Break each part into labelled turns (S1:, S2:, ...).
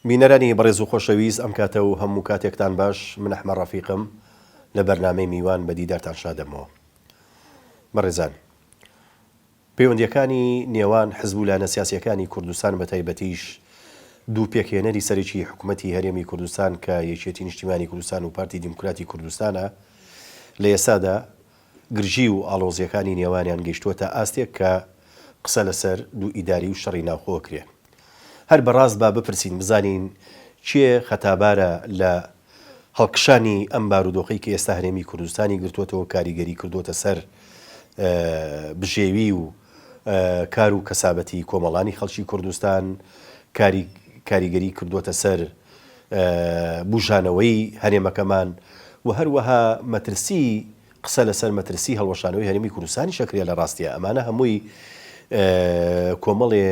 S1: بینەرانی بەڕێز و خۆشەویست ئەم کاتە و هەموو کاتێکتان باش من ئەحمەد ڕەفیقم لە بەرنامەی میوان بە دیدارتان شادەمەوە. بەڕێزان، پەیوەندیەکانی نێوان حزبولانە سیاسیەکانی کوردستان بە تایبەتیش دوو پێکهێنەری سەرەکی حکوومەتی هەرێمی کوردستان کە یەکێتی نیشتیمانی کوردستان و پارتی دیموکراتی کوردستانە لە ئێستادا گرژی و ئاڵۆزیەکانی نێوانیان گەیشتووەتە ئاستێک کە قسە لەسەر دوو ئیداری و شەڕی ناوخۆ کرێ. هەر بەڕاست با بپرسین بزانین چیە خەتابارە لە هەڵکشانی ئەم بارودۆخی کە ئێستا هەرێمی کوردستانی گرتووەتەوە کاریگەری کردوتە سەر بژێوی و کار و کەسابەتی کۆمەڵانی خەڵکی کوردستان، کاریگەری کردوتە سەر بژانەوەی هەرێمەکەمان و هەروەها مەترسی قسە لەسەر مەترسی هەڵوەشانەوەی هەرێمی کوردستانی شەکرێ لە ڕاستیە. ئەمانە هەمووی کۆمەڵێ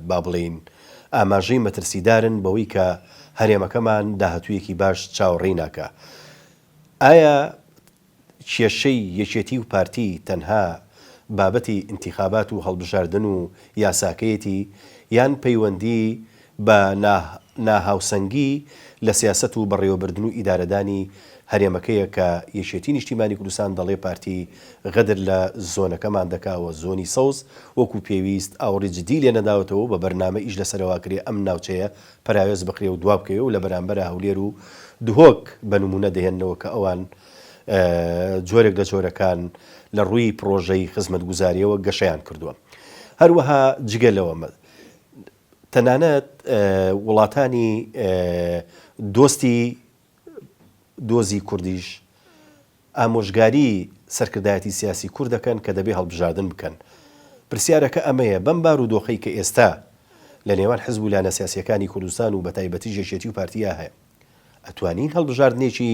S1: با بڵین ئاماژەی مەترسیدارن بەوەی کە هەرێمەکەمان داهاتوویەکی باش چاوەڕێی ناکە. ئایا کێشەی یەکێتی و پارتی تەنها بابەتی انتخابات و هەڵبژاردن و یاساکەیەتی یان پەیوەندی بە ناهاوسەنگی لە سیاست و بەڕێوەبردن و ئیدارەدانی هەرێمەکەیە کە یەکێتی نیشتیمانی کوردستان دەڵێ پارتی غەدر لە زۆنەکەمان دەکاوە زۆنی سەوز وەکو پێویست ئاوڕی جدی لێ نەداوەتەوە بە بەرنامە ئیش لەسەرەوە کرێ ئەم ناوچەیە پەراوێز بکرێ و دوا بکەوێ و لە بەرامبەر هەولێر و دهۆک بە نمونە دەهێننەوە کە ئەوان جۆرێک لە جۆرەکان لە ڕووی پرۆژەی خزمەتگوزاریەوە گەشەیان کردووە. هەروەها جگەلەوە تەنانەت وڵاتانی دۆزی کوردیش ئامۆژگاری سەرکردایەتی سیاسی کورد دەکەن کە دەبێ هەڵبژاردن بکەن. پرسیارەکە ئەمەیە بەم بارودۆخەی کە ئێستا لە نێوان حزبولانە سیاسیەکانی کوردستان و بە تایبەتی یەکێتی و پارتیا هەیە، ئەتوانین هەڵبژاردنێکی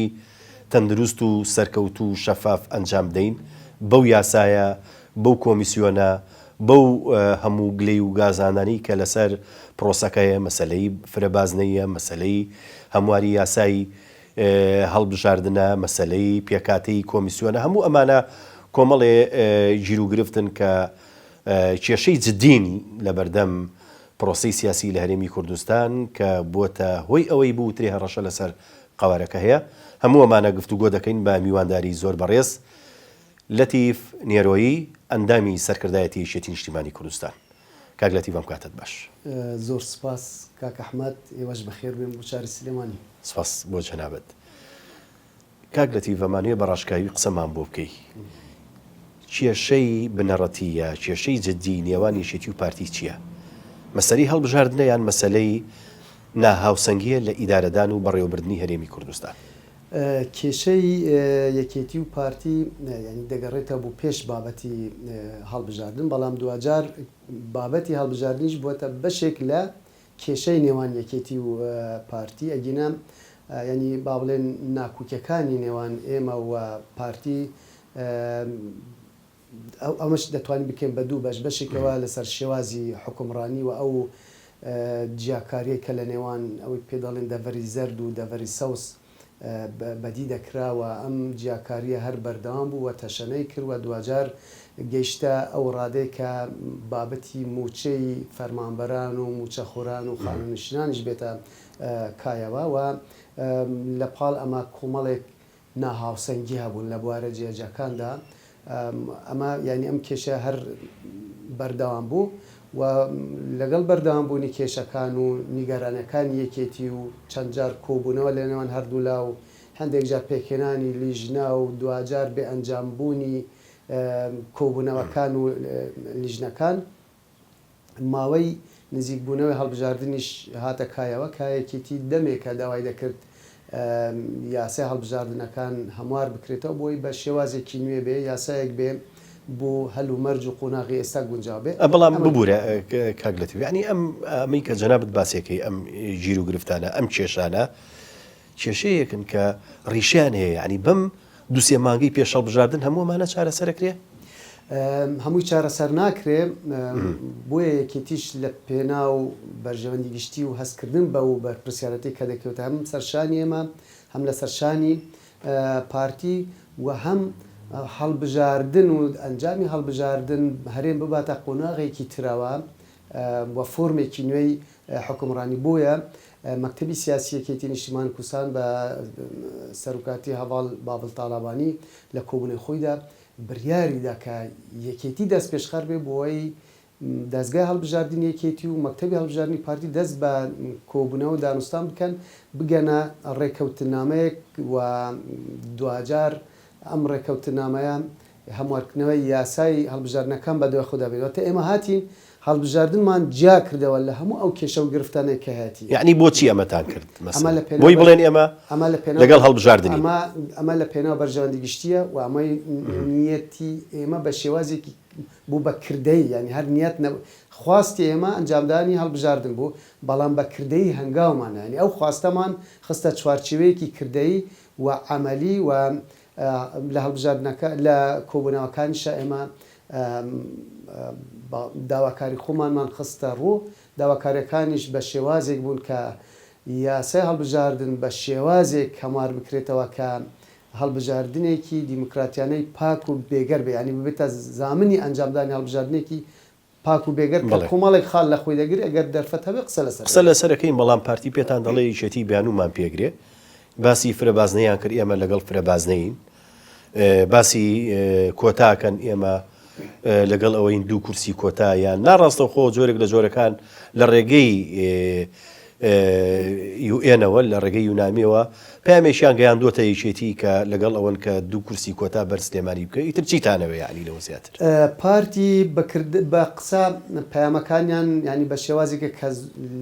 S1: تەندروست و سەرکەوت و شەفاف ئەنجام بدەین بەو یاسایە، بەو کۆمیسیۆنە، بەو هەموو گلەی و گازانانی کە لەسەر پرۆسەکەیە، مەسەلەی فرەبازنەیە، مەسەلەی هەمواری یاسایی هەڵبژاردنە، مەسەلەی پێکاتەی کۆمیسیۆنە، هەموو ئەمانە کۆمەڵێ گیر و گرفتن کە کێشەی جدین لە بەردەم پرۆسەی سیاسی لە هەرێمی کوردستان کە بۆتە هۆی ئەوەی بوترێ هەڕەشە لەسەر قەوارەکە هەیە. هەموو ئەمانە گفتوگۆ دەکەین بە میوانداری زۆر بەڕێز لەتیف نێرۆیی ئەندامی سەرکردایەتی یەکێتی نیشتیمانی کوردستان. کاک لەتیف ئەم کاتت باش.
S2: زۆر سپاس کاک ئەحمەد، ئێوەش بەخێر بێن بۆ چاری سلێمانی.
S1: سپاس بۆ جەنابەت. کاک لەتیف ئەمانەیە بەڕاشکاوی قسەمان بۆ بکەی. کێشەی بنەڕەتیە، کێشەی جدی نێوان یەکێتی و پارتی چییە؟ مەسەلەی هەڵبژاردنە یان مەسەلەی ناهاوسەنگیە لە ئیدارەدان و بەڕێوەبردنی هەرێمی کوردستان؟
S2: کێشەی یەکێتی و پارتی ینی دەگەڕێتە بۆ پێش بابەتی هەڵبژاردن، بەڵام دوجار بابەتی هەڵبژاردنیش بووەتە بەشێک لە کێشەی نێوان یەکێتی و پارتی. ئەگینە ینی با بڵێن ناکوکیەکانی نێوان ئێمە و پارتی ئەمەش دەتوانین بکەین بە دوو بەش، بەشێکەوە لەسەر شێوازی حکومڕانی و ئەو جیاکاریە کە لە نێوان ئەوەی پێدەڵێن دەڤەری زەرد و دەڤەری سەوس بەدی دەکراوە. ئەم جیاکاریە هەر بەردەوام بوو و تەشەنەی کردوە دوجار گەیشتە ئەو ڕادەیە کە بابەتی موچەی فەرمانبەران و موچەخۆران و خانوونشتنانیش بێتە کایەوە و لە پاڵ ئەمە کۆمەڵێک ناهاوسەنگی هەبوون لە بوارە جێجەکاندا. ئەمە ینی ئەم کێشە هەر بەردەوام بوو و لەگەڵ بەردەوامبوونی کێشەکان و نیگەرانەکانی یەکێتی و چەند جار کۆبوونەوە لە نێوان هەردوو لا و هەندێک جار پێکهێنانی لیژنا و دوجار بێ ئەنجامبوونی کۆبوونەوەکان و لیژنەکان، ماوەی نزیکبوونەوەی هەڵبژاردنیش هاتە کایەوە کە یەکێتی دەمێکە داوای دەکرد یاسای هەڵبژاردنەکان هەموار بکرێتەوە بۆی بە شێوازێکی نوێ بێ، یاسایەک بێ بۆ هەلو مەرج و قۆناغی ئێستا گونجاو بێ.
S1: بەڵام ببوورە کاک لەتیف، یعنی ئەمەی کە جەنابەت باسێکەکەی ئەم گیر و گرفتانە ئەم کێشانە کێشەیەکن کە ڕیشیان هەیە، ینی بەم دووسێ مانگی پێش هەڵبژاردن هەمووەمانە چارەسەرەکرێ؟
S2: هەمووی چارەسەر ناکرێ. بۆیە یەکێتیش لە پێناو بەرژەوەندی گشتی و هەستکردن بە و بەرپرسیارەتی کە دەکەوێت هەم سەرشانی ئێمە هەم لە سەرشانی پارتی و هەم هەڵبژاردن و ئەنجامی هەڵبژاردن هەرێم بباتە قۆناغێکی تراوە و فۆرمێکی نوێی حکومڕانی بووە مەکتەبی سیاسیەکێتی نیشتیمان کوردستان بە سەرۆکاتی هەواڵ بابڵ تاڵابانی لە کۆبوونەوەی خۆیدا بڕیاریدا کە یەکێتی دەست پێشخەر بێ بۆی دەستگای هەڵبژاردننی یەکێتی و مەکتەبی هەڵبژاردننی پارتی دەست بە کۆبوونەوە دانوستان بکەن بگەنە ڕێکەوتنامەیەک و دوجار ئەم ڕێکەوتنامەیە هەموارکردنەوەی یاسای هەڵبژاردنەکان بە دوای خۆدا بێتەوە ئێمە هاتین هەڵبژاردنمان جیا کردەوە لە هەموو ئەو کێشە و گرفتانێک کە هاتی
S1: یعنی بۆچی ئەمەتان کرد بۆی بڵێن ئێمە لەگەڵ هەڵبژاردننی
S2: ئەمە لە پێناو بەرژەوەندی گشتیە و ئەمەی نیەتی ئێمە بە شێوازێکی بوو بە کردەی ینی هەر نیەت خواستی ئێمە ئەنجامدانی هەڵبژاردن بوو بەڵام بە کردەی هەنگاومانە ینی ئەو خواستەمان خستە چوارچێوەیەکی کردەی و عملی و لە هەڵبژاردنەکە لە کۆبوونەوەکانیشە ئێمە داواکاری خۆمانمان خستە ڕوو داواکاریەکانیش بە شێوازێک بوون کە یاسای هەڵبژاردن بە شێوازێک هەموار بکرێتەوە کە هەڵبژاردنێکی دیموکراتیانەی پاک و بێگەر بێ ینی ببێتە زامنی ئەنجامدانی هەڵبژاردنێکی پاک و بێگەر کۆمەڵێک خاڵ لە خۆی دەگرێت ئەگەر دەرفەت هەبێ قسە لەسەرەکەین
S1: بەڵام پارتی پێتان دەڵێ یەکێتی بیانومان پێگرێ باسی فرەبازنەیان کرد ئێمە لەگەڵ فرەبازنەین باسی کۆتاکەن ئێمە لەگەڵ ئەوەی دوو کورسی کۆتاییان ناڕاستە خۆ جۆرێک لە جۆرەکان لە ڕێگەی یوئێنەوە لە ڕێگەی یونامیەوە پامێکیان گەیاندووەتە یەکێتی کە لەگەڵ ئەوەن کە دوو کورسی کۆتا بەرسلێمانی بکە ئیتر چیتانەوە یعنی لەوە زیاتر
S2: پارتی بە قسە پەیامەکانیان ینی بە شێوازێکە کە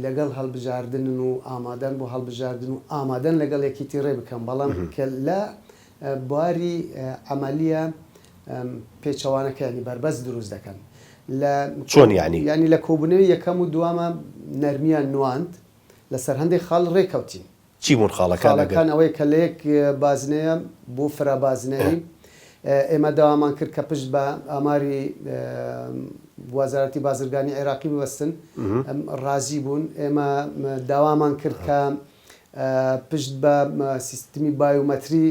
S2: لەگەڵ هەڵبژاردن و ئامادەن بۆ هەڵبژاردن و ئامادەن لەگەڵ یەکێتی ڕێ بکەم بەڵام کە لە بواری ئەمەلیە پێچەوانەکەیانی بەربەست دروست دەکەن
S1: چۆن
S2: ینی لە کۆبوونەوەی یەکەم و دوامە نەرمیان نواند لەسەر هەندێک خاڵ ڕێکەوتین
S1: چی بوون
S2: خاڵەکان ئەوەی کە لە یەک بازنەیە بۆ فرابازنەی ئێمە داوامان کرد کە پشت بە ئاماری وەزارەتی بازرگانی عێراقی ببەستن ڕازی بوون ئێمە داوامان کرد کە پشت بە سیستمی بایۆمەتری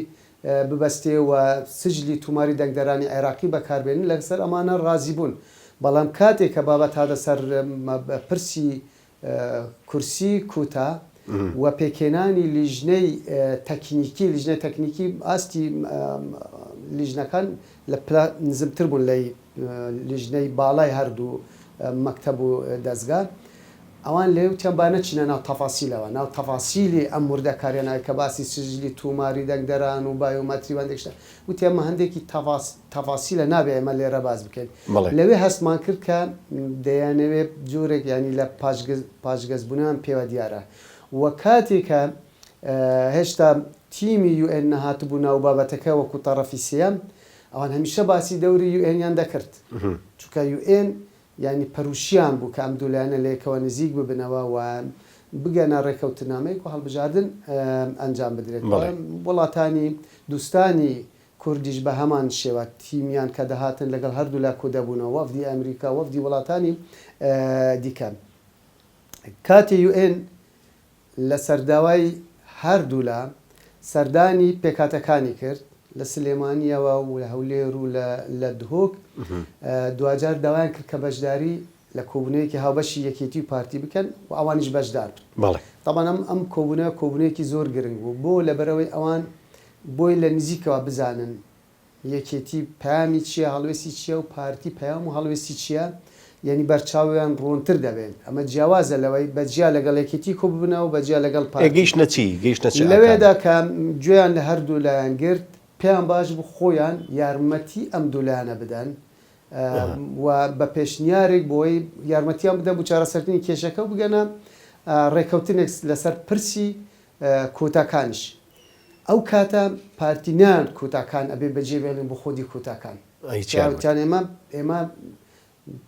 S2: ببەستێ و سجلی توماری دەنگدەرانی عێراقی بەکاربێنن لەسەر ئەمانە ڕازی بوون بەڵام کاتێک کە بابەت هاتە سەر پرسی کورسی کوتا و پێکێنانی لیژنەی تەکنیکی ئاستی لیژنەکان لە نزمتر بوون لە لیژنەی باڵای هەردوو مەکتەب و دەستگا ئەوان لێوتیان با نەچینە ناو تەفاسیلەوە ناو تەفاسیلی ئەم وردەکاریانای کە باسی سجلی توماری دەنگدەران و بایۆمەتری وەندێکشتە وتیانمە هەندێکی تەفاسیلە نابێ ئێمە لێرە باز بکەین لەوێ هەستمان کرد کە دەیانەوێت جۆرێک ینی لە پاشگەزبوونیان پێوە دیارە و کاتێکە هێشتا تیمی UN نەهاتبوو ناو بابەتەکە وەکو تەڕەفی سێەم ئەوان هەمیشە باسی دەوری UNیان دەکرد چونکە UN ینی پەروشیان بوو کە ئەم دوولایەنە لەیەکەوە نزیک ببنەوە و بگەنە ڕێکەوتنامەیەک و هەڵبژاردن ئەنجام بدرێت وڵاتانی دوستانی کوردیش بە هەمان شێوە تیمیان کە دەهاتن لەگەڵ هەردوو لا کۆدەبوونەوە وەفدی ئەمریکا وەفدی وڵاتانی دیکەن کاتی UN لە سەرداوای هەردوو لا سەردانی پێکاتەکانی کرد لە سلێمانیەوە و لە هەولێر و لە دهۆک دوجار داوایان کرد کە بەشداری لە کۆبوونەیەکی هاوبەشی یەکێتی و پارتی بکەن و ئەوانیش بەشدار طبعا ئەم کۆبوونەیەکی زۆر گرنگ بوو بۆ لەبەرەوەی ئەوان بۆی لە نزیکەوە بزانن یەکێتی پەیامی چییە هەڵوێستی چییە و پارتی پەیام و هەڵوێستی چییە یعنی بەرچاویان ڕۆنتر دەبێت ئەمە جیاوازە لەوەی بەجیا لەگەڵ یەکێتی کۆ ببنەوە بەجیا لەگەڵ پارتی لەوێدا کە گوێیان لە هەردوو لایەن گرت پێیان باش بوو خۆیان یارمەتی ئەم دوولایەنە بدەن و بە پێشنیارێک بۆی یارمەتیان بدەن بۆ چارەسەرکردنی کێشەکە و بگەنە ڕێکەوتنێک لەسەر پرسی کۆتاکانیش ئەو کاتە پارتینیان کۆتاکان ئەبێ بەجێبێنن بۆ خۆدی کۆتاکان ئێمە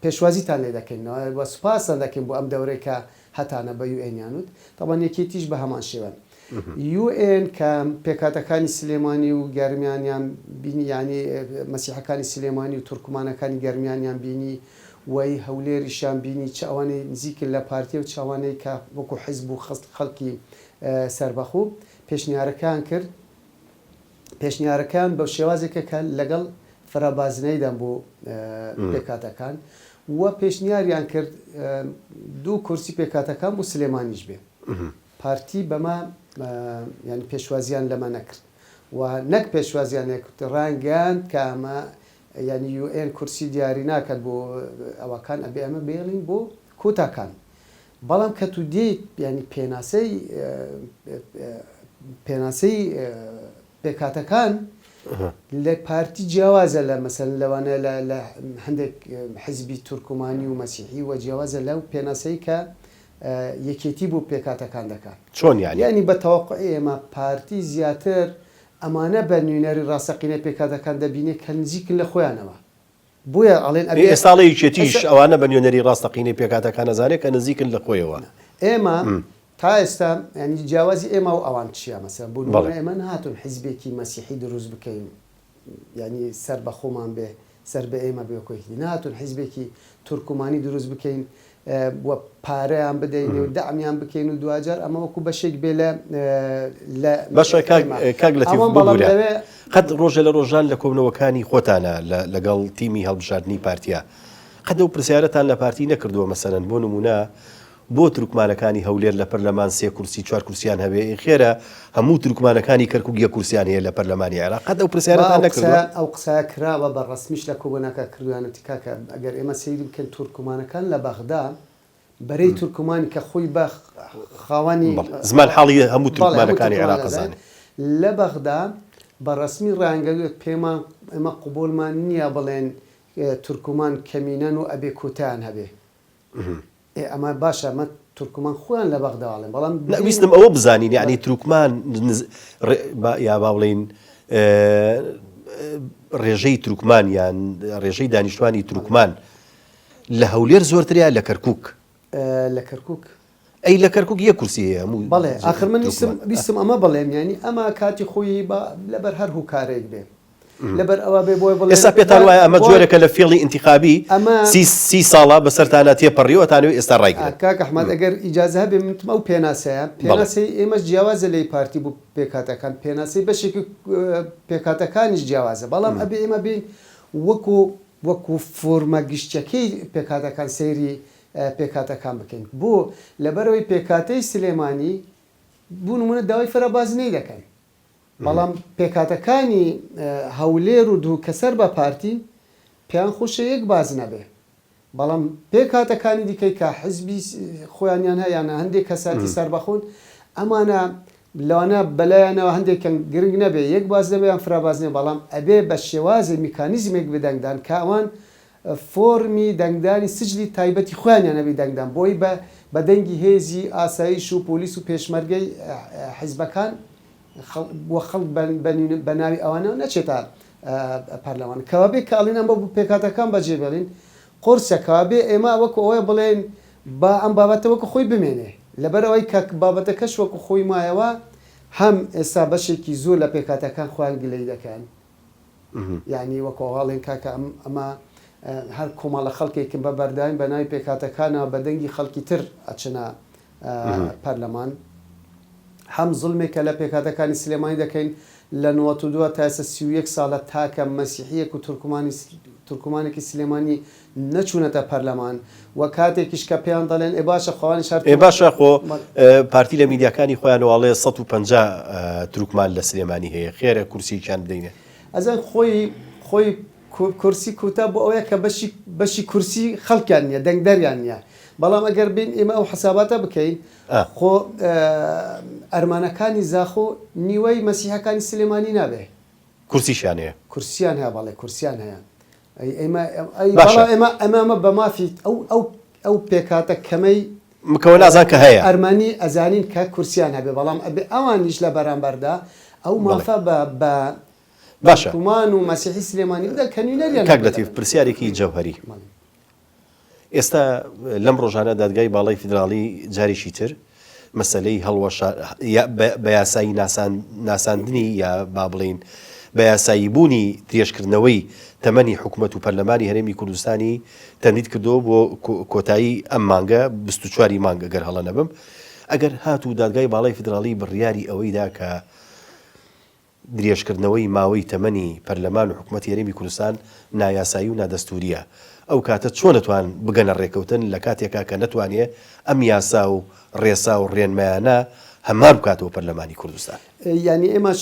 S2: پێشوازیتان لێ دەکەینەوە وە سوپاسان دەکەین بۆ ئەم دەورەی کە هەتانە بە یوئێنیانوت تاوان یەکێتیش بە هەمان شێوەن UN کە پێکاتەکانی سلێمانی و گەرمیانیان بینی ینی مەسیحەکانی سلێمانی و تورکمانەکانی گەرمیانیان بینی وی هەولێریشان بینی چ ئەوانەی نزیکن لە پارتیە و چاوانەی کە وەکو حیزب و خەڵکی سەربەخۆ پێشنیارەکان کرد پێشنیارەکان بە شێوازێکە کە لەگەڵ فرابازنەیدان بۆ پێکاتەکان و پێشنیاریان کرد دوو کورسی پێکاتەکان و سلێمانیش بێ پارتی بەمە ینی پێشوازیان لەمە نەکرد و نەک پێشوازیان ڕانگەیان کە ئەمە ینی UN کورسی دیاری ناکات بۆ ئەوەکان ئەبێ ئەمە بێڵین بۆ کۆتاکان بەڵام کە تو دێیت ینی پێناسەی پێکاتەکان لە پارتی جیاوازە لە مەسەن لەوانە لە هەندێک حزبی تورکمانی و مەسیحی و جیاوازە لەو پێناسەی کە یەکێتی بۆ پێکاتەکان دەکات
S1: چۆن
S2: ینی بە تەوەقع ئێمە پارتی زیاتر ئەمانە بە نوێنەری ڕاستەقینە پێکاتەکان دەبینێت کە نزیکن لە خۆیانەوە بۆیە ئەڵێن
S1: ئێستاڵی یەکێتیش ئەوانە بە نوێنەری ڕاستەقینەی پێکاتەکان نەزانێت کە نزیکن لە خۆیەوە
S2: ئێمە تا ئێستا ینی جیاوازی ئێمە و ئەوان چیە مەسەن بوون ئێمە نهاتون حیزبێکی مەسیحی دروست بکەین ینی سەر بە خۆمان بێ سەر بە ئێمە بێکۆیکی نهاتون حیزبێکی تورکمانی دروست بکەین وە پارەیان بدەین و دەعمیان بکەین و دوجار ئەمە وەکو بەشێک بێ
S1: بەشە کاک لەتیف بگورە قەت ڕۆژە لە ڕۆژان لە کۆبنەوەکانی خۆتانە لەگەڵ تیمی هەڵبژاردننی پارتیا قەت ئەو پرسیارەتان لە پارتی نەکردووە مەسەرەن بۆ نمونە بۆ تروکمانەکانی هەولێر لە پەرلەمان 3 کورسی 4 کورسیان هەبێ خێرە هەموو تروکمانەکانی کەرکووک 1 کورسیان هەیە لە پەرلەمانی عێراق قەت ئەو پرسیارەتان نەکردووە
S2: ئەو قسە کراوە بە ڕسمیش لە کۆبوونەکە کردویانەتی کاکە ئەگەر ئێمە سەیری بکەن تورکمانەکان لە بەغدا بەرەی تورکمانی کە خۆی بە خاوەنی
S1: زمان حاڵی هەموو تورکمانەکانی عێراق زانێ
S2: لە بەغدا بە ڕسمی ڕانگەوێت پێمان ئێمە قوبولمان نییە بڵێن تورکمان کەمینەن و ئەبێ کۆتیان هەبێ ئەمە باشە ئەمە تورکمان خۆیان لە بەغداڵێن بەڵام
S1: ویستم ئەوە بزانین یعنی تروکمان یا با بڵین ڕێژەی تروکمان یان ڕێژەی دانیشتوانی تروکمان لە هەولێر زۆرتریا لە کەرکووک
S2: لە کەرکووک
S1: ئەی لە کەرکووک 1 کورسی هەیە
S2: بەڵێ آخر من ویستم ئەمە بڵێم ینی ئەمە کاتی خۆی لەبەر هەر هوکارێک بێ لەبەر ئەوە بێ بۆی بڵێ
S1: ئێستا پێتان وایە ئەمە جۆرێکە لە فێڵی ئینتیخابی 30 ساڵە بەسەرتانە تێپەڕیەوەتانەوێت ئێستا ڕایگرێت
S2: کاک ئەحمەد ئەگەر ئیجازە هەبێ منتم ئەو پێناسەی ئێمەش جیاوازە لەی پارتی بوو پێکاتەکان پێناسەی بەشێکی پێکاتەکانیش جیاوازە بەڵام ئەبێ ئێمە بین وەکو فۆرمە گشتەکەی پێکاتەکان سەیری پێکاتەکان بکەین بۆ لەبەرەوەی پێکاتەی سلێمانی بوو نمونە داوای فەرەبازنەی دەکەن بەڵام پێکاتەکانی هەولێر و دوو کەسەر بە پارتی پێیان خۆشە یەک باز نەبێ بەڵام پێکاتەکانی دیکەی کە حزبی خۆیانیان هەیەیانە هەندێک کەساتی سەربەخۆن ئەمانە لەوانە بەلایەنەوە هەندێکیان گرنگ نەبێ یەک باز نەبێیان فرابازنێ بەڵام ئەبێ بە شێوازی میکانیزمێک بدەنگدان کە ئەوان فۆرمی دەنگدانی سجلی تایبەتی خۆیانیان نەبی دەنگدان بۆی بە دەنگی هێزی ئاسایش و پۆلیس و پێشمەرگەی حیزبەکان بۆ خەڵک بە ناوی ئەوانەوە نەچێتە پەرلەمان کەوابێ کاڵینان بە پێکاتەکان بەجێ بێڵین قرسە کەوابێ ئێمە وەکو ئەوەیە بڵێن با ئەم بابەتە وەکو خۆی بمێنێ لەبەرەوەی کە بابەتەکەش وەکو خۆی مایەوە هەم ئێستا بەشێکی زۆر لە پێکاتەکان خۆیان گلەی دەکەن یعنی وەکو هەواڵێن کاکە ئەمە هەر کۆمەڵە خەڵکێکم بە بەردایم بە ناوی پێکاتەکانەوە بە دەنگی خەڵکی تر ئەچنە پەرلەمان هەم زڵمێکە لە پێکاتەکانی سلێمانی دەکەین لە 92 تا 31 ساڵە تاکە مەسیحیەک و تورکمانێکی سلێمانی نەچوونەتە پەرلەمان و کاتێکیش کە پێیان دەڵێن ئێ باشە خۆوانی شار
S1: باشە خۆ پارتی لە میدیاکانی خۆیانەوەڵێ 150 تروکمان لە سلێمانی هەیە خێرە کورسییان بدەینێ
S2: ئەزان خۆی کورسی کوتا بۆ ئەوەیە کە بەشی کورسی خەڵکیان نیە دەنگدەریان نییە بەڵام ئەگەر بین ئێمە ئەو حساباتە بکەین خۆ ئەرمانەکانی زاخۆ نیوەی مەسیحەکانی سلێمانی نابێ
S1: کورسیشان هەیە
S2: کورسیان هەیە بەڵێ کورسیان هەیە ئەمە بە مافی ئەو پێکاتە کەمەی
S1: مکەوە نازان کە هەیە
S2: ئەرمانی ئەزانین کە کورسیان هەبێ بەڵام ئەوانیش لە بەرامبەردا ئەو مافە بە
S1: باشە
S2: کومان و مەسیحی سلێمانی بدە کەنوینەریان
S1: کاک لەتیف پرسیارێکی جەوهەری ئێستا لەم ڕۆژانە دادگای باڵای فیدراڵی جاریشی تر مەسەلەی هەڵوەشە بە یاسایی ناساندنی یا با بڵێن بە یاسایی بوونی درێژکردنەوەی تەمەنی حکوومەت و پەرلەمانی هەرێمی کوردستانی تەمدید کردو بۆ کۆتایی ئەم مانگە 24 مانگە گەر هەڵە نەبم ئەگەر هاتوو دادگای باڵای فیدراڵی بڕیاری ئەوەیدا کە درێژکردنەوەی ماوەی تەمەنی پەرلەمان و حکوومەتی هەرێمی کوردستان نایاسایی و نادەستوریە ئەو کاتە چۆن نتوان بگەنە ڕێکەوتن لە کاتێکا کە نەتوانێت ئەم یاسا و ڕێسا و ڕێنمایانە هەمار بکاتەوە پەرلەمانی کوردستان.
S2: یعنی ئێمەش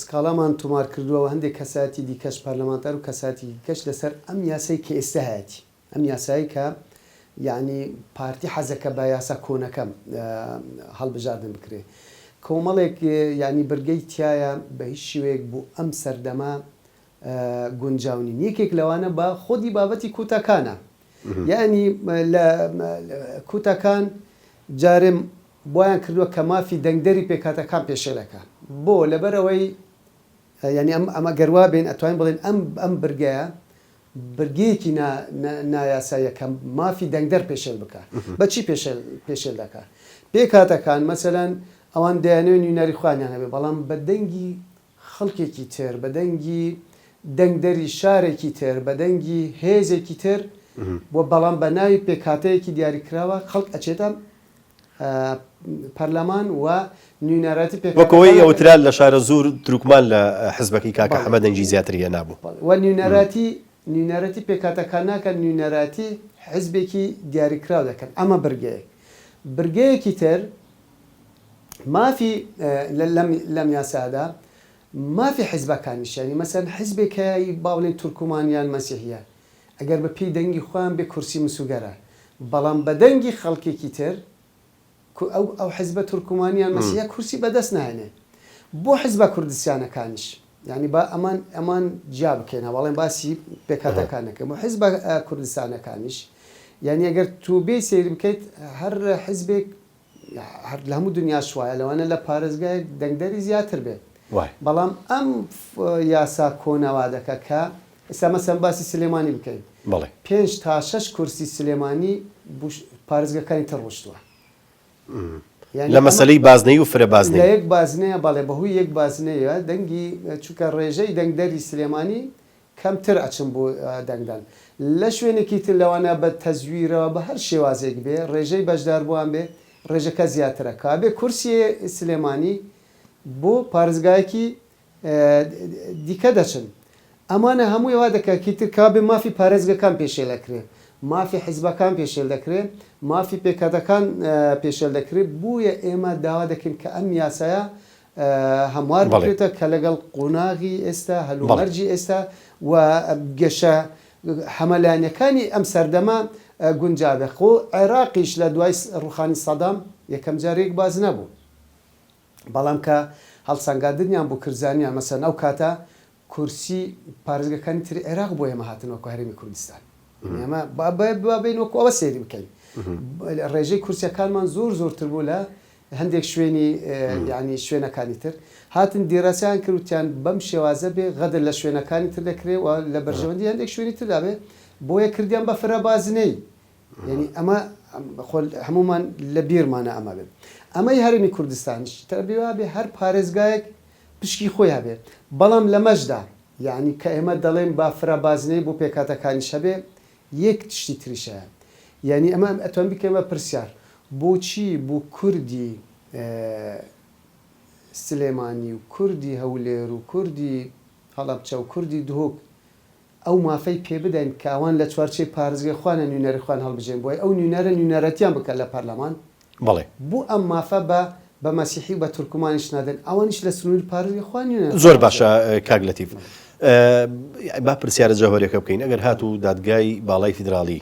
S2: سکاڵامان تۆمار کردووە هەندێک کەساتی دیکەش پەرلەمانتار و کەساتی کەش لەسەر ئەم یاسای کە ئێستا هەیەی ئەم یاسایی کە یعنی پارتی حەزەکە بە یاسا کۆنەکەم هەڵبژاردن بکرێ کۆمەڵێک ینی بەرگەی تایە بە هیچ شێوەیەک بوو ئەم سەردەما گونجاونین یەکێک لەوانە بە خۆدی بابەتی کوتەکانە یعنی لە کوتەکان جارێم بۆیان کردووە کە مافی دەنگدەری پێکاتەکان پێشێلەکە بۆ لەبەرەوەی ینی ئەمە گەروا بێن ئەتوانین بڵێن ئەم برگایە برگەیەکی نایاساییە کە مافی دەنگدەر پێشێل بکە بەچی پێشێل دەکە پێکاتەکان مەسەلەن ئەوان دەیانەوە نوێنەری خوانیان هەبێ بەڵام بە دەنگی خەڵکێکی تر بە دەنگی دەنگدەری شارێکی تر بە دەنگی هێزێکی تر بۆ بەڵام بە ناوی پێکاتەیەکی دیاریکراوە خەڵک ئەچێتە پەرلەمان و نوێنەراتی
S1: وەکەوەی ئەوترال لە شارە زۆر دروکمان لە حزبەکەی کاکە حەمەد دەنگی زیاتر هێنا بوو
S2: و نوێنەراتی پێکاتەکان ناکەن نوێنەراتی حزبێکی دیاریکراو دەکەن ئەمە برگەیەکی تر مافی لەم یاسادا مافی حیزبەکانیشانی مەسەن حیزبێکایی باڵێن تورکمانیان مەسیحیە ئەگەر بە پێی دەنگی خۆیان بێ کورسی مسوگەرە بەڵام بە دەنگی خەڵکێکی تر ئەو حیزبە تورکمانیان مەسیحە کورسی بەدەست نهێنێ بۆ حیزبە کوردستانەکانیش یعنی با ئەمان جا بکەینە بەڵێن باسی پێکاتەکانەکەم و حیزبە کوردستانەکانیش یعنی ئەگەر تو بێ سیر بکەیت هەر حیزبێک لە هەموو دنیا شوایە لەوانە لە پارێزگای دەنگدەری زیاتر بێت بەڵام ئەم یاسا کۆنەوا دەکە کە ئێستا مەسەن باسی سلێمانی بکەین 5 تا 6 کورسی سلێمانی پارێزگەکانی تر ڕۆشتووە
S1: لە مەسەلەی بازنەی و فرەبازنەی
S2: لە یەک بازنەیە بەڵێ بەهووی یەک بازنەیە دەنگی چووکە ڕێژەی دەنگدەری سلێمانی کەمتر ئەچن بۆ دەنگدان لە شوێنێکی تر لەوانە بە تەزویرەوە بە هەر شێوازێک بێ ڕێژەی بەشدار بووان بێ ڕێژەکە زیاترە کابێ کورسی سلێمانی بۆ پارێزگایەکی دیکە دەچن ئەمانە هەمووی وا دەکەکی تر کابێ مافی پارێزگەکان پێشێل دەکرێ مافی حیزبەکان پێشێل دەکرێت مافی پێکاتەکان پێشێل دەکرێت بوویە ئێمە داوا دەکەین کە ئەم یاسایە هەموار بکرێتە کە لەگەڵ قۆناغی ئێستا هەلومەرجی ئێستا و گەشە حەمەلانیەکانی ئەم سەردەما گونجابێ خۆ عێراقیش لە دوای ڕوخانی سەدام یەکەم جارێک باز نەبوو بەڵام کە هەڵسەنگاندنیان بۆ کرزانیان مەسەن ئەو کاتە کورسی پارێزگەکانی تر عێراق بۆ ئێمە هاتنەوە هەرێمی کوردستان ئێمە بابین وەکو ئەوە سێری بکەین ڕێژەی کورسیەکانمان زۆرتر بوو لە هەندێک شوێنی ینی شوێنەکانی تر هاتن دیێراسیان کردوتیان بەم شێوازە بێ غەدر لە شوێنەکانی تر دەکرێت و لە بەرژەوەندی هەندێک شوێنی تردا بێ بۆیە کردیان بە فرەبازنەی یعنی ئەمە هەمومان لە بیرمانە ئەمە بێت ئەمەی هەرێمی کوردستانیش تەبیوا بێ هەر پارێزگایەک پشکی خۆیان بێت بەڵام لە مەشدا یعنی کە ئێمە دەڵێن با فرەبازنەی بۆ پێکاتەکانی شەبێ یەک تشتی تریشەیە یعنی ئەمە ئەتوان بکەمە پرسیار بۆچی بۆ کوردی سلێمانی و کوردی هەولێر و کوردی هەڵەبچە و کوردی دهۆک ئەو مافەی پێ بدەین کە ئەوان لە چوارچەی پارێزگای خوانە نوێنەری خوان هەڵبژێن بۆی ئەو نوێنەرەتیان بکە لە پەرلەمان
S1: بۆ
S2: ئەم مافە بە مەسیحی بە تورکمانیش نادەن ئەوانیش لە سنووری پارێزگای خوان
S1: زۆر باشە کاگلەتیف با پرسیارە جەوهەرێکە بکەین ئەگەر هاتوو دادگای باڵای فیدراڵی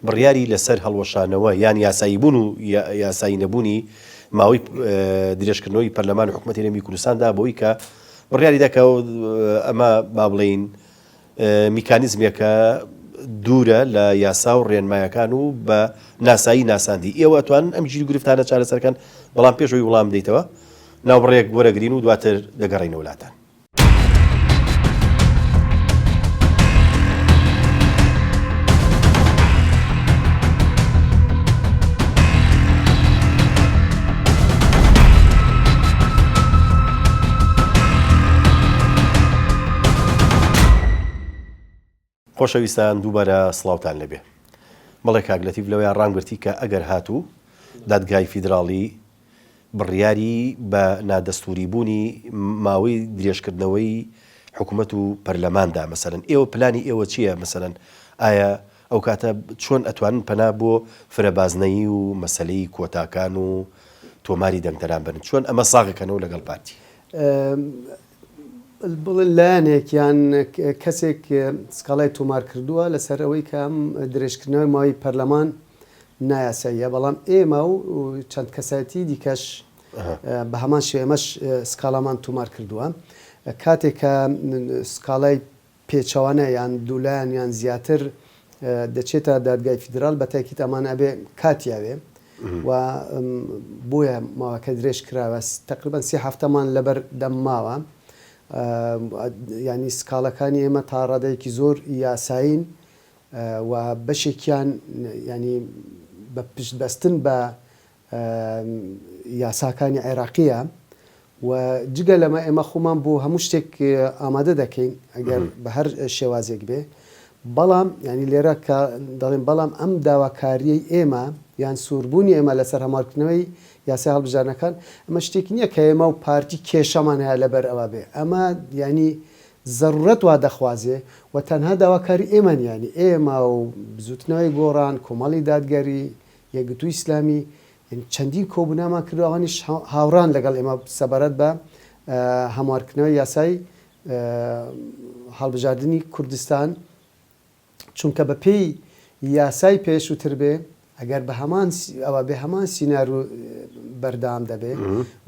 S1: بڕیاری لەسەر هەڵوەشانەوە یان یاسایی بوون و یاسایی نەبوونی ماوەی درێژکردنەوەی پەرلەمان حکوومەتی هەرێمی کوردستاندا بۆی کە بڕیاری دەکە ئەمە با بڵێین میکانیزمێکە دوورە لە یاسا و ڕێنمایەکان و بە ناسایی ناساندی ئێوە توان ئەم گیری گرفتانە چارەسەرکەن بەڵام پێشەوەی وەڵام بدەیتەوە ناوبڕێک وەرەگرین و دواتر دەگەڕینە وڵاتان. خۆشەویستان دووبارە سڵاوتان لەبێ بەڵێ کاگلەتیف لەوەیان ڕانگرتی کە ئەگەر هاتوو دادگای فیدراڵی بڕیاری بە نادەستوری بوونی ماوەی درێژکردنەوەی حکوومەت و پەرلەماندا مەسەرەن ئێوە پلانی ئێوە چییە مەسەرەن ئایا ئەو کاتە چۆن ئەتوانن پەنا بۆ فرەبازنەیی و مەسلەی کۆتاکان و تۆماری دەنگدەران بن چۆن ئەمە ساغەکەنەوە لەگەڵ پارتی
S2: بڵێن لایەنێکیان کەسێک سکاڵای تۆمار کردووە لەسەر ئەوەی کە ئەم درێژکردنەوەی ماوەی پەرلەمان نایاساییە بەڵام ئێمە و چەند کەسایەتی دیکەش بە هەمان شێمەش سکاڵامان تۆمار کردووە کاتێک کە سکاڵای پێچەوانە یان دوولایەن یان زیاتر دەچێتە دادگای فیدرال بە تاکید ئەمان ئەبێ کاتیاوێ و بۆیە ماوەکە درێژ کراوە تقریبان 3 هەفتەمان لەبەر دەم ماوە ینی سکاڵەکانی ئێمە تا ڕادەیەکی زۆر یاساین و بەشێکیان ینی بە پشتبەستن بە یاساکانی عێراقیە و جگە لەمە ئێمە خۆمان بۆ هەموو شتێک ئامادە دەکەین ئەگەر بە هەر شێوازێک بێ بەڵام ینی لێرە کە دەڵێن بەڵام ئەم داواکاریەی ئێمە یان سووربوونی ئێمە لەسەر هەمارکردنەوەی یاسای هەڵبژارنەکان ئەمە شتێکی نییە کە ئێمە و پارتی کێشەمان هەیە لەبەر ئەوە بێ ئەمە ینی ضرورەت وا دەخوازێ و تەنها داواکاری ئێمە ینی ئێمە و بزوتنەوەی گۆڕان کۆمەڵی دادگەری یەکگرتووی ئیسلامی چەندین کۆبوونامان کردووانیش هاوڕان لەگەڵ ئێمە سەبارەت بە هەموارکردنەوەی یاسای هەڵبژاردننی کوردستان چونکە بە پێی یاسای پێشووتر بێ ئەگەر بە ئەوە بێ هەمان سینارو بەردام دەبێ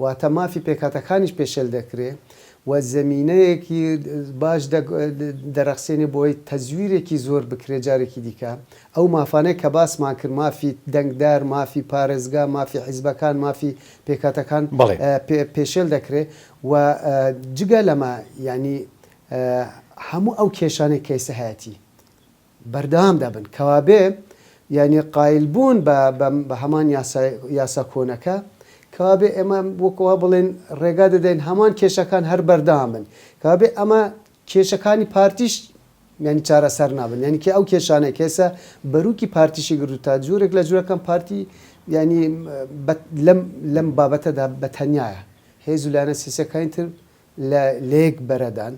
S2: واتە مافی پێکاتەکانیش پێشێل دەکرێ و زمینەیەکی باش دەرەخسێنێ بۆی تەزویرێکی زۆر بکرێ جارێکی دیکە ئەو مافانەیە کە باسمان کرد مافی دەنگدار مافی پارێزگا مافی حیزبەکان مافی پێکاتەکان پێشێل دەکرێ و جگە لەمە ینی هەموو ئەو کێشانەی کەیسە هەیەی بەردەوام دەبن کەوابێ ینی قایلبوون بە هەمان یاسا کۆنەکە کابێ ئێمە وەکەوە بڵێن ڕێگا دەدەین هەمان کێشەکان هەر بەردەوام بن کابێ ئەمە کێشەکانی پارتیش ینی چارەسەر نابن ینی کە ئەو کێشانەی کێسە بەروکی پارتیشی گرتوتا جوورێک لە جوورەکان پارتی ینی لەم بابەتەدا بە تەنایە هێز و لایەنە سیاسیەکانی تر لێک بەرەدان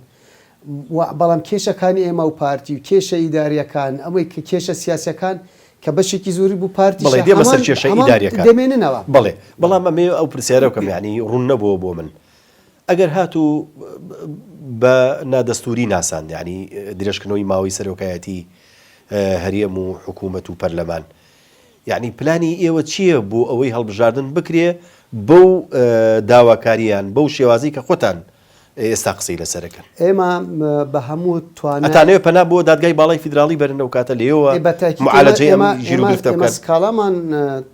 S2: بەڵام کێشەکانی ئێمە و پارتی و کێشە ئیداریەکان ئەوەی کە کێشە سیاسەکان کە بەشێکی زۆری بوو پارتی
S1: بەسەر کێشە ئیداریەکان
S2: دەمێننەوە
S1: بەڵام ئەمێ ئەو پرسیارەکەم یعنی ڕوون نەبووە بۆ من ئەگەر هاتوو بە نادەستوری ناسان یعنی درێژکردنەوەی ماوەی سەرۆکایەتی هەریەم و حکوومەت و پەرلەمان یعنی پلانی ئێوە چییە بۆ ئەوەی هەڵبژاردن بکرێ بەو داواکاریان بەو شێوازی کە خۆتان ئێستا قسەی لەسەرەکەن
S2: ئێمە بە هەموو
S1: توانێت پەنا بۆ دادگای باڵای فیدراڵی بەرنەوە کاتە لێەوە معالەجەی ئەم ژیر و گرفتە بکەن
S2: سکاڵامان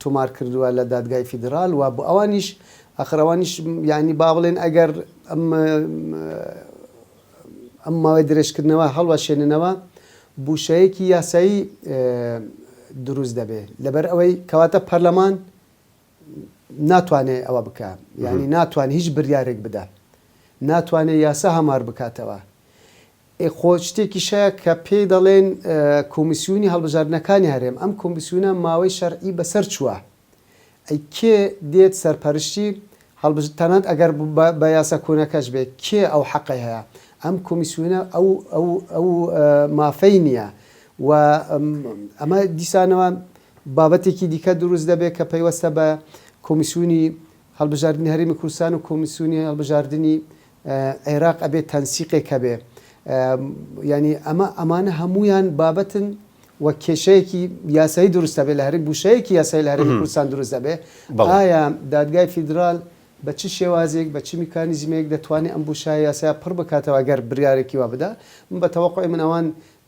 S2: تۆمار کردووە لە دادگای فیدرال و بۆ ئەوانیش ئەخرەوانیش یعنی با بڵێن ئەگەر ئەم ماوەی درێژکردنەوە هەڵوەشێننەوە بوشەیەکی یاسایی دروست دەبێت لەبەر ئەوەی کەواتە پەرلەمان ناتوانێت ئەوە بکە ینی ناتوان هیچ بریارێک بدە ناتوانێت یاسا هەمار بکاتەوە خۆ شتێکی شایە کە پێی دەڵێن کۆمیسیۆنی هەڵبژاردنەکانی هەرێم ئەم کۆمیسیۆنە ماوەی شەرعی بەسەر چووە ئەی کێ دێت سەرپەرشتی هەڵبژتەنات ئەگەر بە یاسا کۆنەکەش بێت کێ ئەو حەقی هەیە ئەم کۆمیسیۆنە ئەو مافەی نییە و ئەمە دیسانەوە بابەتێکی دیکە دروست دەبێت کە پەیوەستە بە کۆمیسیۆنی هەڵبژاردننی هەرێمی کوردستان و کۆمیسیۆنی هەڵبژاردننی عێراق ئەبێت تەنسیقێک هەبێ ینی ئەمانە هەمویان بابەتن وە کێشەیەکی یاسایی دروستە بێت لە هەرێم بوشەیەکی یاسایی لە هەرێمی کوردستان دروست دەبێت ئایا دادگای فیدرال بە چ شێوازێک بە چ میکانیزمێک دەتوانێت ئەم بوشای یاسای پڕ بکاتەوە گەر بریارێکی وا بدە من بە تەوەقعی من ئەوان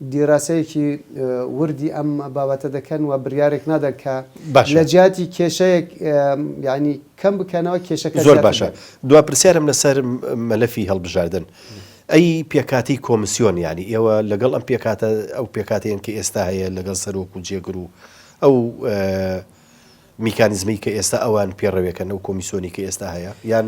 S2: دیراسەیەکی وردی ئەم بابەتە دەکەن و بریارێک نادەن کە لە جیاتی کێشەیەک ینی کەم بکەنەوە کێشەکە
S1: زۆر باشە دوا پرسیارم لەسەر مەلەفی هەڵبژاردن ئەی پێکاتی کۆمیسیۆن ینی ئێوە لەگەڵ ئەم پێکاتە ئەو پێکاتیان کە ئێستا هەیە لەگەڵ سەرۆک و جێگر و ئەو میکانیزمی کە ئێستا ئەوان پێڕەوێکەن ئەو کۆمیسیۆنی کە ئێستا هەیە یان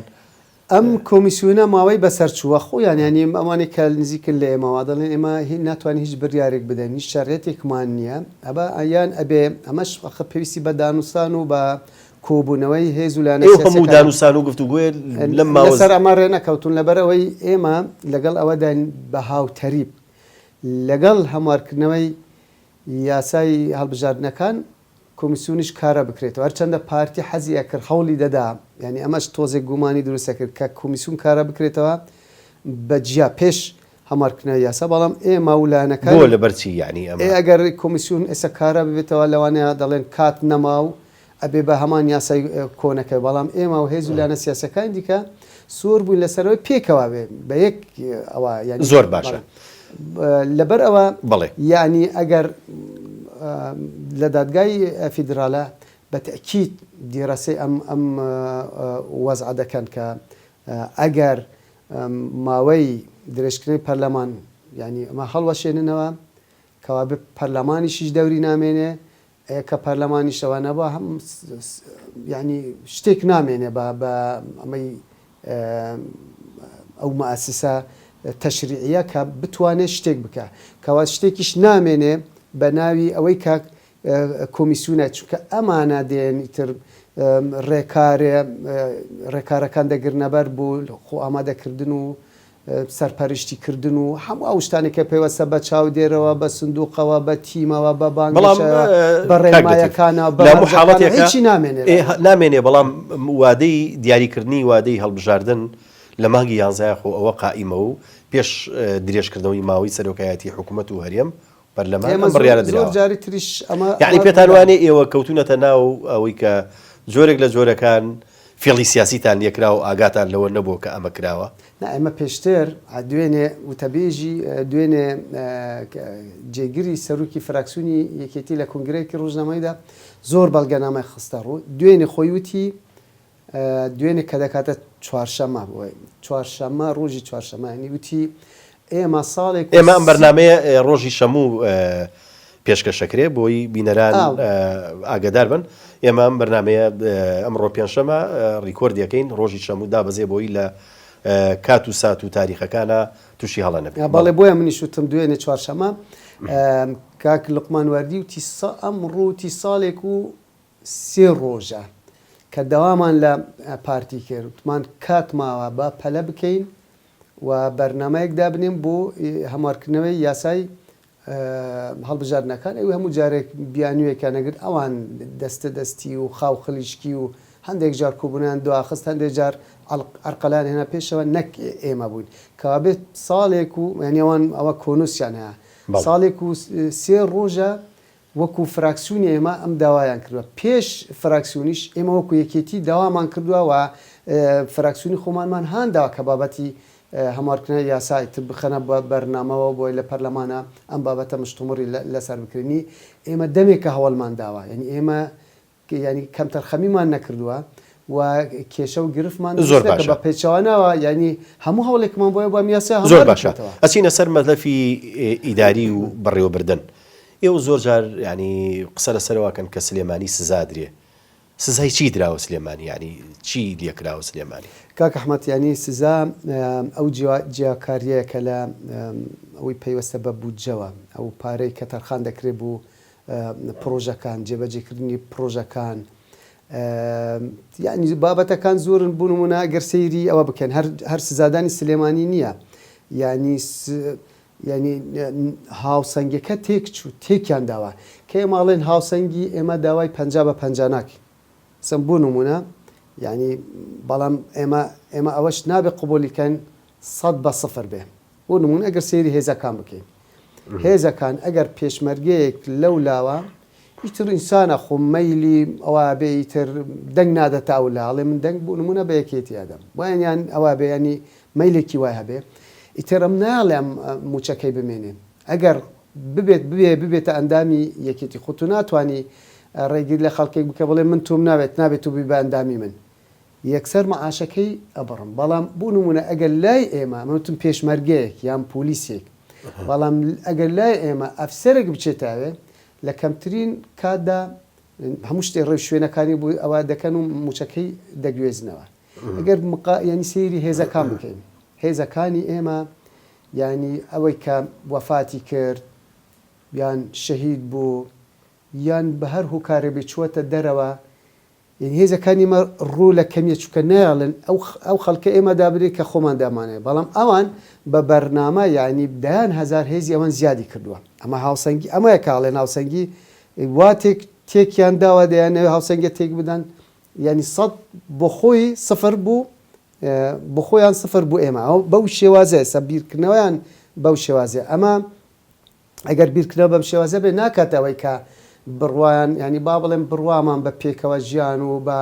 S2: ئەم کۆمیسیۆنە ماوەی بەسەرچووە خۆیان ینی ئەوانێک کە نزیکن لە ئێمەوە دەڵێن ئێمە ناتوانین هیچ بڕیارێک بدەین هیچ شەڕێتێکمان نییە ئەبە ئەیان ئەبێ ئەمەش پێویستی بە دانوستان و بە کۆبوونەوەی هێز و لانە
S1: هەموو دانوستان و گفتوگوێ لەم
S2: لەسەر ئەمە ڕێ نەکەوتون لەبەرەوەی ئێمە لەگەڵ ئەوەدان بە هاوتەریب لەگەڵ هەموارکردنەوەی یاسای هەڵبژاردنەکان کۆمیسیۆنیش کارە بکرێتەوە هەرچەندە پارتی حەزیە کرد هەوڵی دەدا ینی ئەمەش تۆزێک گومانی دروستە کرد کە کۆمیسیۆن کارە بکرێتەوە بەجیا پێش هەموارکردنەوەی یاسا بەڵام ئێمە وڵانەکان
S1: بۆ لەبەرچی یعنی
S2: ئەگەر کۆمیسیۆن ئێستا کارە ببێتەوە لەوانەیە دەڵێن کات نەما و ئەبێ بە هەمان یاسای کۆنەکەی بەڵام ئێمە و هێز و لانە سیاسەکان دیکە سوور بووین لەسەرەوەی پێکەوە بێ بە یەک ئەوە
S1: زۆر باشە
S2: لەبەر ئەوە
S1: بڵێ
S2: یعنی ئەگەر لە دادگای فیدراالە بەتەکیید دیڕەسەی ئەم وەزع دەکەن کە ئەگەر ماوەی درێژکردنی پەرلەمان ینی ئەمە هەڵوەشێننەوە کەوا پەرلەمانیشیش دەوری نامێنێ کە پەرلەمانی شەوانەبە هەم ینی شتێک نامێنێ بە ئەمەی ئەو مؤسسە تەشریعیە کە بتوانێت شتێک بکە کەوا شتێکیش نامێنێ بە ناوی ئەوەی کە کۆمیسیۆنە چونکە ئەمانە دێن ئیتر ڕێکارەکان دەگرنەبەر بوو خۆ ئامادەکردن و سەرپەرشتیکردن و هەموو ئەو شتانێکە پێوەستە بە چاودێرەوە بە سندوقەوە بە تیمەوە بە بانگشە بە ڕێنمایەکانە هیچی
S1: نامێنێ بەڵام وادەی دیاریکردنی وادەی هەڵبژاردن لە مانگی 11 خۆ ئەوە قائیمە و پێش درێژکردنەوەی ماوەی سەرۆکایەتی حکوومەت و هەرێم پەرلەمان بڕیارە
S2: جاری تریش ئەمە
S1: یعنی پێتانوانێ ئێوە کەوتونەتە ناو ئەوەی کە جۆرێک لە جۆرەکان فێڵی سیاسیتان یەکرا و ئاگاتان لەوە نەبوو کە ئەمە کراوە
S2: ئەمە پێشتر دوێنێ وتەبێژی دوێنێ جێگیری سەرروکی فراکسیۆنی یەکێتی لە کنگرەیەکی ڕۆژنامەیدا زۆر بەڵگەنامەی خستە ڕوو دوێنێ خۆی وتی دوێنێ کە دەکاتە چوارشەمە چوارشەمە ڕۆژی چوارشەمە ینی وتی ئێمە ساڵێک
S1: ئێمە ئەم بەرنامەیە ڕۆژی شەموو پێشکەشەکرێ بۆی بینەران ئاگدار بن ئێمە ئەم بەرنامەیە ئەمڕۆ پێنجشەمە ڕیکۆردیەکەین ڕۆژی شەموو دابەزێ بۆی لە کات و سات و تاریخەکانە تووشی هەڵە نەبێت
S2: بەڵێ بۆیە منیش وتم دوێنێ چوارشەمە کاک لوقمان وەردی وتی ئەمڕۆتی ساڵێک و 3 ڕۆژە کە دەوامان لە پارتی کرد وتمان کات ماوە بە پەلە بکەین و بەرنمەیەک دابنێم بۆ هەموارکردنەوەی یاسای هەڵبژاردنەکان ئەوی هەموو جارێک بیانوویەکان نەگرت ئەوان دەستە دەستی و خاو خلیشکی و هەندێک جار کۆبوونیان دواخست هەندێک جار ئەرقەلان هێنا پێشەوە نەک ئێمە بووین کەوا بێت ساڵێک و یانیەوان ئەوە کۆنووسیان هەیە ساڵێک و 3 ڕۆژە وەکو فراکسیۆنی ئێمە ئەم داوایان کردووە پێش فراکسیۆنیش ئێمە وەکو یەکێتی داوامان کردووە و فراکسیۆنی خۆمانمان هانداوە کە بابەتی هەموارکردنەوەی یاسای تر بخەنە بەرنامەوە بۆی لە پەرلەمانە ئەم بابەتە مشتومڕی لەسەر بکردنی ئێمە دەمێکە هەوڵمان داوە یعنی ئێمە ینی کەم تەرخەمیمان نەکردووە و کێشە و گرفتمان
S1: زۆر باشە
S2: بە پێچەوانەوە ینی هەموو هەوڵێکمان بۆیە بۆ یاسا
S1: زۆر باشە ئەچینە سەر مەلەفی ئیداری و بەڕێوەبردن ئێوە زۆر جار ینی قسە لەسەرەوەکەن کە سلێمانی سزادرێ سزای چی دراوە سلێمانی ینی چی لێکراوە سلێمانی
S2: کاک ئەحمەد ینی سزا ئەو جیاکاریەیە کە لە ئەوەی پەیوەستە بە بودجەوە ئەو پارەی کە تەرخان دەکرێت بوو پرۆژەکان جێبەجێکردنی پرۆژەکان یعنی بابەتەکان زۆرن بوونمونە گەر سەیری ئەوە بکەن هەر سزادانی سلێمانی نییە ینی هاوسەنگەکە تێک چوو تێکیان داوە کە ئێماڵێن هاوسەنگی ئێمە داوای 50 ناکە سم بوو نمونە یعنی بەڵام ئێمە ئەوەش نابێ قبولیکەن 100% بێ بۆ نمونە ئەگەر سەیری هێزەکان بکەین هێزەکان ئەگەر پێشمەرگەیەک لەو لاوە ئیتر ئینسانە خۆ مەیلی ئەوە بێ ئیتر دەنگ نادەتاو لاڵێ من دەنگ بوو نمونە بە یەکێتی ئەدەم وایان ئەوە بێ ینی مەیلێکی وای هەبێ ئیتر ئەم ناڵێم موچەکەی بمێنێن ئەگەر ببێتە ئەندامی یەکێتی خۆتو ناتوانانی ڕێگیر لە خەڵکێک بکە بڵێ من تۆم نابێت و بی بە ئەندامی من یەکسەر مەعاشەکەی ئەبڕم بەڵام بوو نمونە ئەگەر لای ئێمە منتم پێشمەرگەیەک یان پۆلیسێک بەڵام ئەگەر لای ئێمە ئەفسەرێک بچێتاوێ لە کەمترین کاتدا هەموو شتێ ڕێ شوێنەکانی بوو ئەوە دەکەن و موچەکەی دەگوێزنەوە ئەگەر ینی سێری هێزەکان بکەین هێزەکانی ئێمە ینی ئەوەی کە وەفاتی کرد یان شەهید بوو یان بە هەر هوکارێ بێ چووەتە دەرەوە هێزەکانی مە ڕوو لە کەمیە چووکە نەیاڵن ئەو خەڵکە ئێمە دابرێت کە خۆمان دامانێت بەڵام ئەوان بە بەرنامە ینی دەیان هزار هێزی ئەوەن زیادی کردووە ئەمە هاوسەنگی ئەمەیە کاڵێن هاوسەنگی وا تێکیان داوە دەیانەوە هاوسەنگە تێک بدەن ینی سەد بۆ خۆی سفر بوو بۆ خۆیان سفر بوو ئێمە ئەو بەو شێوازەیە سە بیرکردنەوەیان بەو شێوازێ ئەمە ئەگەر بیرکردنەوە بەم شێوازە بێ ناکاتەوەی کە بڕوایان ینی با بڵێن بڕوامان بە پێکەوە ژیان و بە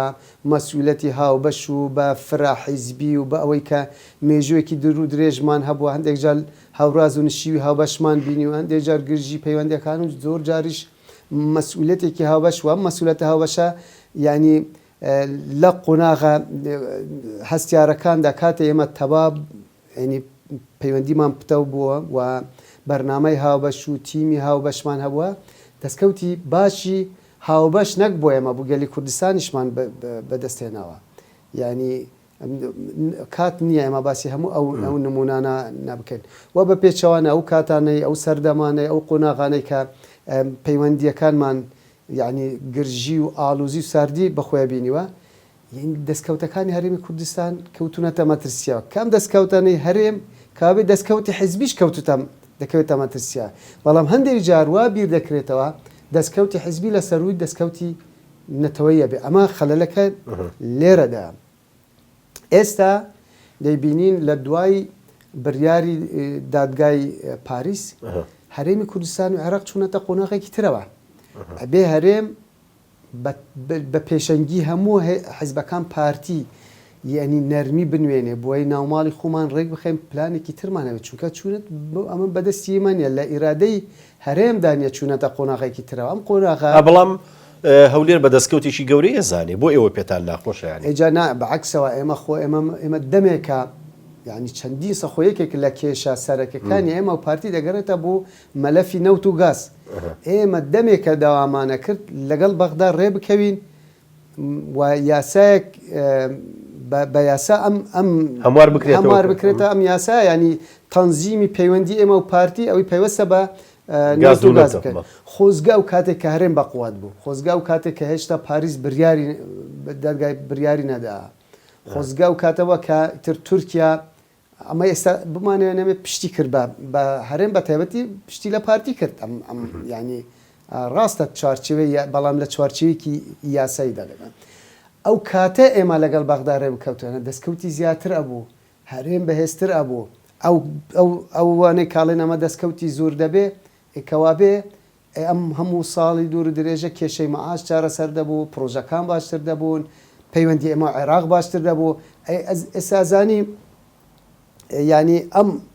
S2: مەسئولەتی هاوبەش و بە فراحیزبی و بە ئەوەی کە مێژوویەکی در و درێژمان هەبووە هەندێک جار هاوراز و نشیوی هاوبەشمان بینی و هەندێک جار گرژی پەیوەندەکان و زۆر جاریش مەسئولەتێکی هاوبەش وە مەسئولەتە هاوبەشە ینی لە قۆناغە هەستیارەکاندا کاتە ئێمە تەباب ینی پەیوەندیمان پتە بووە و بەرنامەی هاوبەش و تیمی هاوبەشمان هەبووە دەستکەوتی باشی هاوبەش نەک بۆ ئێمە بوو گەلی کوردستانیشمان بەدەستێناوە ینی کات نییە ئێمە باسی هەموو ئەو نمونانە نابکەین و بە پێچەوانە ئەو کاتانەی ئەو سەردەمانەی ئەو قۆناغانەی کە پەیوەندیەکانمان یعنی گرژی و ئالوزی و ساردی بەخۆی بینیوە دەستکەوتەکانی هەرێمی کوردستان کەوتونەتە مەترسیەوە کام دەستکەوتانەی هەرێم کابێ دەستکەوتی حیزبیش کەوتوتەم دەکەوێتە مەترسیە بەڵام هەندێک جاروا بیر دەکرێتەوە دەستکەوتی حیزبی لە سەروی دەستکەوتی نەتەوەیە بێ ئەمە خەلەلەکە لێرەدا ئێستا دەیبینین لە دوای بڕیاری دادگای پاریس هەرێمی کوردستان و عێراق چوونەتە قۆناغێکی ترەوە ئەبێ هەرێم بە پێشەنگی هەموو حیزبەکان پارتی یعنی نەرمی بنوێنێ بۆی ناوماڵی خۆمان ڕێک بخەین پلانێکی ترمانەوێت چونکە چونەت ئەمە بەدەستی منە لە ئیرادەی هەرێمدانە چوونەتە قۆناغێکی ترەوە ئەم قۆناغا
S1: بەڵام هەولێر بە دەستکەوتێکی گەورەی ئەزانێ بۆ ئێوە پێتان ناخۆشیان
S2: ئێجا بەعکسەوە ئێمە خۆ ئێمە دەمێکە یعنی چەندین سەخۆیەکێک لە کێشە سەرەکەەکانی ئێمە و پارتی دەگەڕێتە بۆ مەلەفی نەوت و گاز ئێمە دەمێکە داوامانە کرد لەگەڵ بەغدا ڕێ بکەوین و یاسایەک بە یاسا
S1: هەموار
S2: بکرێتە ئەم یاسا ینی تەنزیمی پەیوەندی ئێمە و پارتی ئەوەی پەیوەستە بە گاز و گاز بکەن خۆزگا و کاتێک کە هەرێم بەقوات بوو خۆزگا و کاتێک کە هێشتا پاریس دەرگای بریاری نەدا خۆزگا و کاتەوە کە تر تورکیا ئەمە ئێستا بمانێ نەمێ پشتی کرد بە هەرێم بە تایبەتی پشتی لە پارتی کرد ینی ڕاستە چوارچێوەی بەڵام لە چوارچێوێکی یاسایی دەگەن ئەو کاتە ئێمە لەگەڵ بەغدا ڕێ بکەوتێنە دەستکەوتی زیاتر ئەبوو هەرێم بەهێزتر ئەبوو ئەو وانەی کاڵێن ئەمە دەستکەوتی زۆر دەبێ ئێکەوا بێ ئەم هەموو ساڵی دوور و درێژە کێشەی مەعاش چارەسەر دەبوو پرۆژەکان باشتر دەبوون پەیوەندی ئێمە عێراق باشتر دەبوو ئێسازانی ینی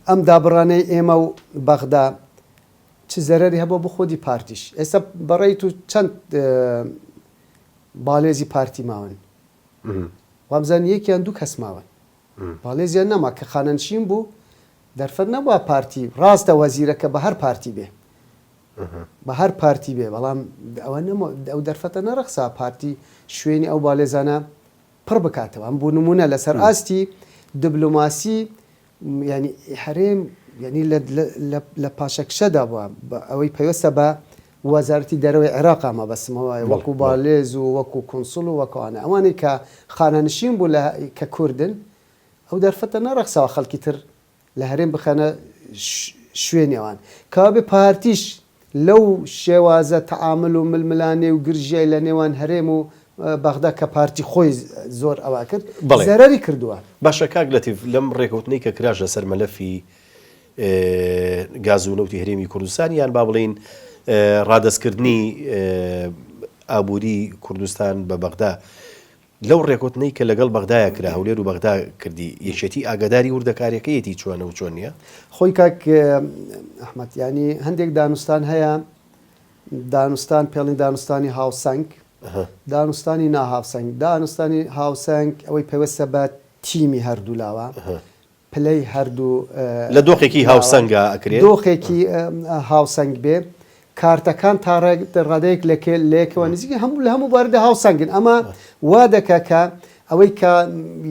S2: ئەم دابڕانەی ئێمە و بەغدا چ زەرەری هەبوو بۆ خۆدی پارتیش ئێستا بەڕێیت و چەند باڵێزی پارتی ماون وامزان یەکیان دوو کەس ماون باڵێزیان نەما کە خانەنشین بوو دەرفەت نەبووە پارتی ڕاستە وەزیرەکە بە هەر پارتی بێ بە هەر پارتی بێ بەڵام ئەو دەرفەتە نەرەخسا پارتی شوێنی ئەو باڵێزانە پڕ بکاتەوە ئەم بوو نمونە لەسەر ئاستی دیبلۆماسی ینی هەرێم ینی لە پاشەکشەدا بووە ئەوەی پەیوەستە بە وەزارەتی دەرەوەی عێراقامە بەسمەوە وەکو باڵێز و وەکو کۆنسڵ و وەکوانە ئەوانەی کە خانەنشین بوو کە کوردن ئەو دەرفەتە نەرەخسەوە خەڵکی تر لە هەرێم بخەنە شوێنیەوان کابێ پارتیش لەو شێوازە تەعامل و ململانێ و گرژای لە نێوان هەرێم و بەغدا کە پارتی خۆی زۆر ئەوا کرد زەرەری کردووە
S1: باشە کاک لەتیف لەم ڕێکەوتنەی کە کراژ لەسەر مەلەفی گاز و نەوتی هەرێمی کوردستان یان با بڵێن ڕادەستکردنی ئابووری کوردستان بە بەغدا لەو ڕێکوتنەی کە لەگەڵ بەغدایە کرا هەولێر و بەغدا کردی یەکێتی ئاگاداری وردەکاریەکەیەتی چۆنە و چۆن نییە
S2: خۆی کاک ئەحمەد ینی هەندێک دانوستان هەیە دانوستان پێڵین دانوستانی هاوسەنگ دانوستانی ناهاوسەنگ دانوستانی هاوسەنگ ئەوەی پێوەستە بە تیمی هەردوو لاوە پلەی هەردوو
S1: لە دۆخێکی هاوسەنگە ئەکرێت
S2: دۆخێکی هاوسەنگ بێ کارتەکان تا ڕادەیەک لەکەوە نزیکە هەموو لە هەموو باردە هاوسەنگن ئەمە وا دەکە کە ئەوەی کە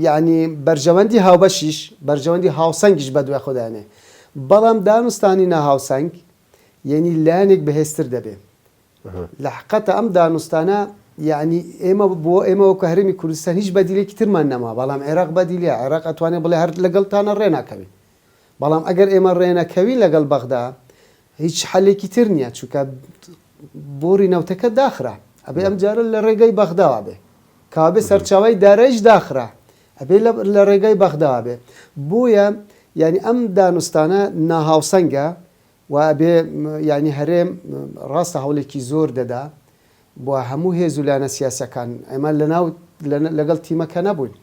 S2: یعنی بەرژەوەندی هاوبەشیش بەرژەوەندی هاوسەنگیش بەدوای خۆدانێ بەڵام دانوستانی ناهاوسەنگ یعنی لایەنێک بەهێزتر دەبێ لە حقەتە ئەم دانوستانە یعنی ئێمە بۆ ئێمە وەکو هەرێمی کوردستان هیچ بەدیلێکی ترمان نەما بەڵام عێراق بەدیلە عێراق ئەتوانێت بڵێ هەر لەگەڵتانە ڕێناکەوین بەڵام ئەگەر ئێمە ڕێنەکەوین لەگەڵ بەغدا هیچ حەلێکی تر نییە چونکە بۆری نەوتەکە داخرا ئەبێ ئەم جارە لە ڕێگەی بەغداوە بێ کابێ سەرچاوی دارایش داخرا ئەبێ لە ڕێگەی بەغداوە بێ بۆیە ینی ئەم دانوستانە ناهاوسەنگە و ئەبێ ینی هەرێم ڕاستە هەوڵێکی زۆر دەدا بۆ هەموو هێزولانە سیاسەکان ئەمە لەگەڵ تیمەکە نەبووین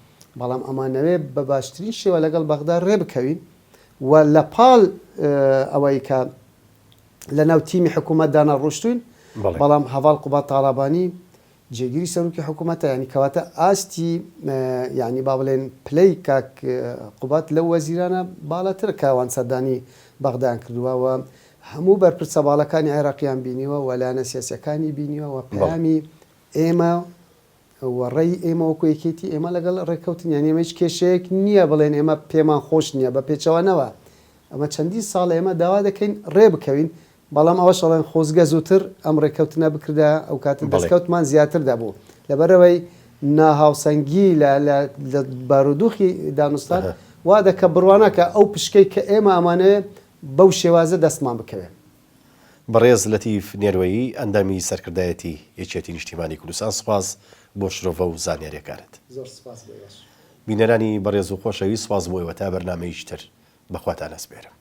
S2: بەڵام ئەمانەوێ بە باشترین شێوە لەگەڵ بەغدا ڕێ بکەوین و لە پاڵ ئەوەی کە لە ناو تیمی حکوومەتدانە ڕۆشتوین بەڵام هەواڵ قوبات تاڵابانی جێگیری سەرروکی حکوومەتە ینی کەواتە ئاستی ینی با بڵێن پلەی کاک قوبات لەو وەزیرانە باڵاتر کاوان سەردانی بەغدایان کردووە هەموو بەرپرسە باڵەکانی عێراقیان بینیوە وەلایەنە سیاسەکانی بینیوە و پەیامی ئێمە وەڕێی ئێمە وەکو یەکێتی ئێمە لەگەڵ ڕێکەوتن یان ئێمە هیچ کێشەیەک نییە بڵێن ئێمە پێمان خۆش نییە بە پێچەوانەوە ئەمە چەندی ساڵ ئێمە داوا دەکەین ڕێ بکەوین بەڵام ئەوە شەڵێن خۆزگە زووتر ئەم ڕێکەوتنە بکردا ئەو کاتە دەستکەوتمان زیاتر دەبوو لەبەرەوەی ناهاوسەنگی لە بارودۆخی دانوستان وا دەکە بڕوانەکە ئەو پشکەی کە ئێمە ئەمانەیە بەو شێوازە دەستمان بکەوێت
S1: بەڕێز لەتیف نێروەیی ئەندامی سەرکردایەتی یەکێتی نیشتیمانی کوردستان سوپاس بۆ شرۆڤە و زانیاریەکانت
S2: زۆر سوپاس
S1: بینەرانی بەڕێز و خۆشەوی سوپاس بۆ ئێوە تا بەرنامەیشتر بەخواتان ئەسپێرم